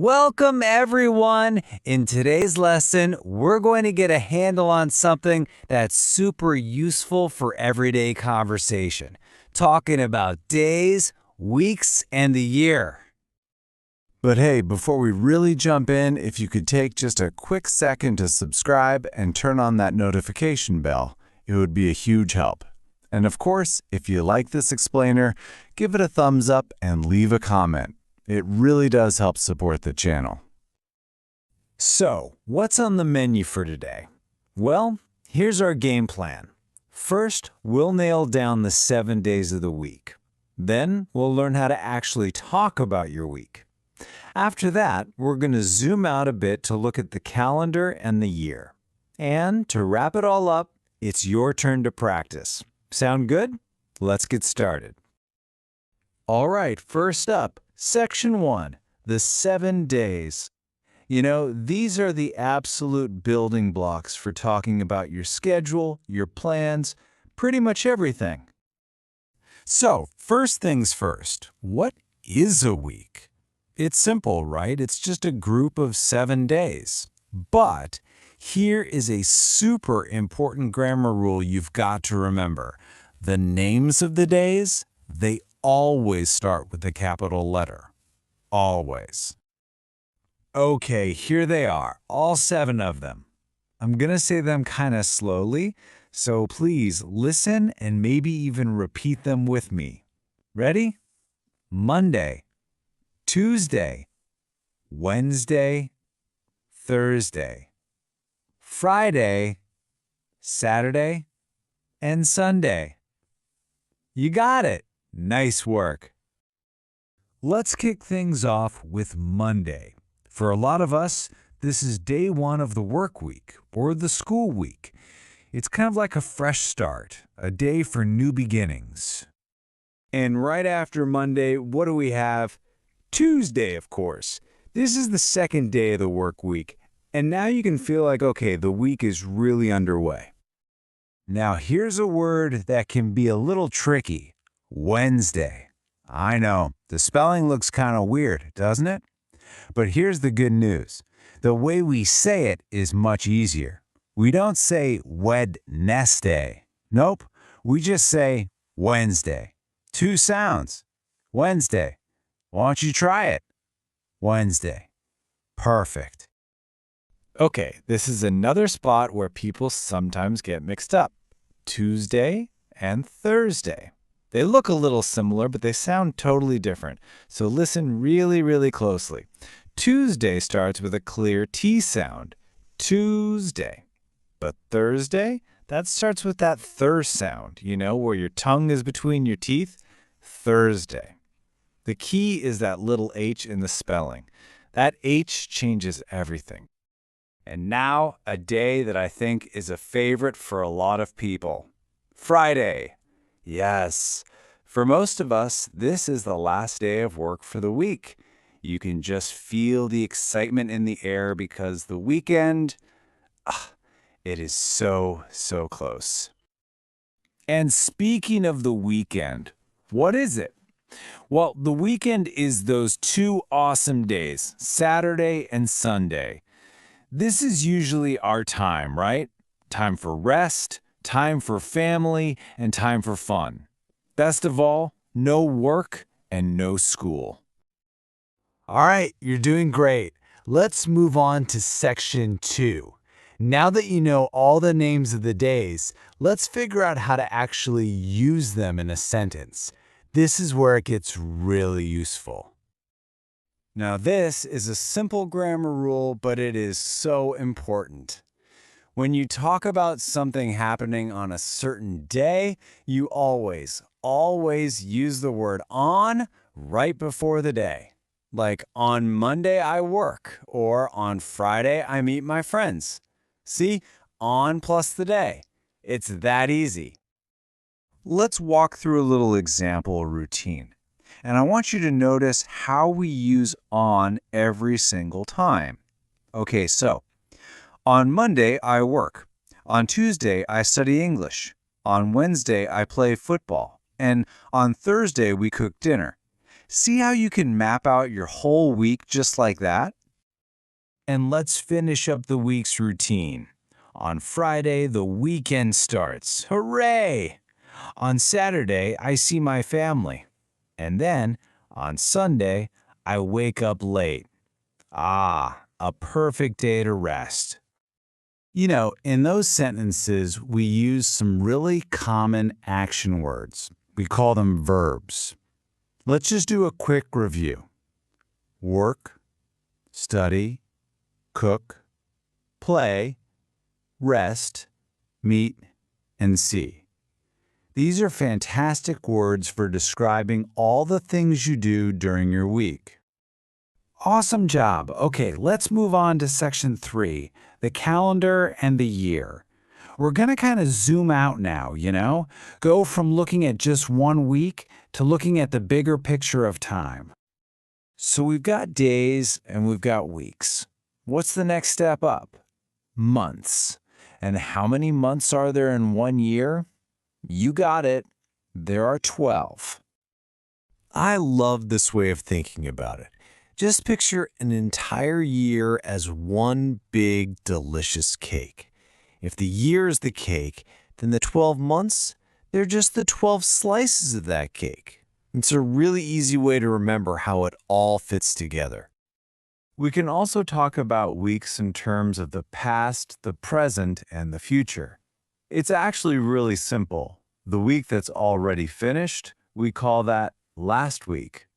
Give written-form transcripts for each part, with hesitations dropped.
Welcome, everyone. In today's lesson, we're going to get a handle on something that's super useful for everyday conversation, talking about days, weeks, and the year. But hey, before we really jump in, if you could take just a quick second to subscribe and turn on that notification bell, it would be a huge help. And of course, if you like this explainer, give it a thumbs up and leave a comment. It really does help support the channel. So, what's on the menu for today? Well, here's our game plan. First, we'll nail down the 7 days of the week. Then, we'll learn how to actually talk about your week. After that, we're going to zoom out a bit to look at the calendar and the year. And to wrap it all up, it's your turn to practice. Sound good? Let's get started. All right, first up, Section 1, the 7 days. You know, these are the absolute building blocks for talking about your schedule, your plans, pretty much everything. So, first things first, what is a week? It's simple, right? It's just a group of 7 days. But here is a super important grammar rule you've got to remember. The names of the days, they always start with a capital letter. Always. Okay, here they are, all 7 of them. I'm going to say them kind of slowly, so please listen and maybe even repeat them with me. Ready? Monday, Tuesday, Wednesday, Thursday, Friday, Saturday, and Sunday. You got it. Nice work. Let's kick things off with Monday. For a lot of us, this is day 1 of the work week or the school week. It's kind of like a fresh start, a day for new beginnings. And right after Monday, what do we have? Tuesday, of course. This is the 2nd day of the work week, and now you can feel like, okay, the week is really underway. Now here's a word that can be a little tricky. Wednesday. I know, the spelling looks kind of weird, doesn't it? But here's the good news. The way we say it is much easier. We don't say Wednesday. Nope, we just say Wednesday. 2 sounds. Wednesday. Why don't you try it? Wednesday. Perfect. Okay, this is another spot where people sometimes get mixed up. Tuesday and Thursday. They look a little similar, but they sound totally different. So listen really, really closely. Tuesday starts with a clear T sound. Tuesday. But Thursday, that starts with that thir sound, you know, where your tongue is between your teeth. Thursday. The key is that little H in the spelling. That H changes everything. And now, a day that I think is a favorite for a lot of people. Friday. Yes. For most of us, this is the last day of work for the week. You can just feel the excitement in the air because the weekend, it is so, so close. And speaking of the weekend, what is it? Well, the weekend is those 2 awesome days, Saturday and Sunday. This is usually our time, right? Time for rest, time for family, and time for fun. Best of all, no work and no school. All right, you're doing great. Let's move on to Section 2. Now that you know all the names of the days, let's figure out how to actually use them in a sentence. This is where it gets really useful. Now, this is a simple grammar rule, but it is so important. When you talk about something happening on a certain day, you always use the word on right before the day. Like, on Monday I work, or on Friday I meet my friends. See, on plus the day. It's that easy. Let's walk through a little example routine. And I want you to notice how we use on every single time. Okay, so on Monday, I work. On Tuesday, I study English. On Wednesday, I play football. And on Thursday, we cook dinner. See how you can map out your whole week just like that? And let's finish up the week's routine. On Friday, the weekend starts. Hooray! On Saturday, I see my family. And then, on Sunday, I wake up late. Ah, a perfect day to rest. You know, in those sentences, we use some really common action words. We call them verbs. Let's just do a quick review. Work, study, cook, play, rest, meet, and see. These are fantastic words for describing all the things you do during your week. Awesome job. Okay, let's move on to section 3, the calendar and the year. We're going to kind of zoom out now, go from looking at just one week to looking at the bigger picture of time. So we've got days and we've got weeks. What's the next step up? Months. And how many months are there in 1 year? You got it. There are 12. I love this way of thinking about it. Just picture an entire year as one big, delicious cake. If the year is the cake, then the 12 months, they're just the 12 slices of that cake. It's a really easy way to remember how it all fits together. We can also talk about weeks in terms of the past, the present, and the future. It's actually really simple. The week that's already finished, we call that last week.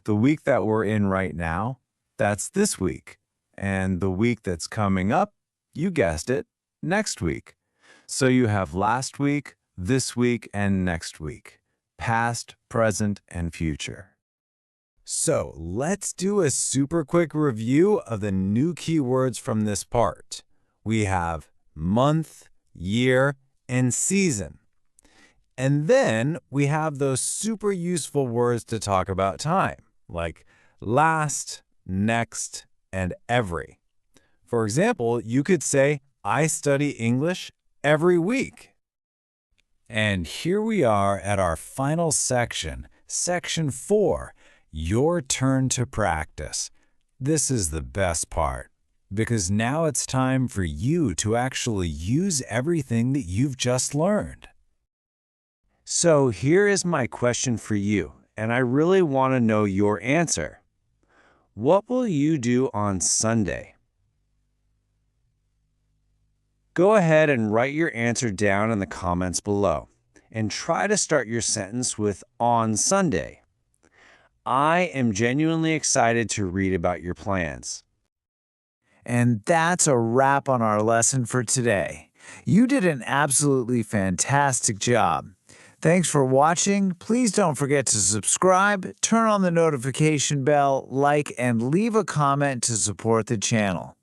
The week that we're in right now, that's this week. And the week that's coming up, you guessed it, next week. So you have last week, this week, and next week. Past, present, and future. So let's do a super quick review of the new keywords from this part. We have month, year, and season. And then we have those super useful words to talk about time, like last, next, and every. For example, you could say, I study English every week. And here we are at our final section, section 4, your turn to practice. This is the best part, because now it's time for you to actually use everything that you've just learned. So here is my question for you, and I really want to know your answer. What will you do on Sunday? Go ahead and write your answer down in the comments below, and try to start your sentence with on Sunday. I am genuinely excited to read about your plans. And that's a wrap on our lesson for today. You did an absolutely fantastic job. Thanks for watching. Please don't forget to subscribe, turn on the notification bell, like, and leave a comment to support the channel.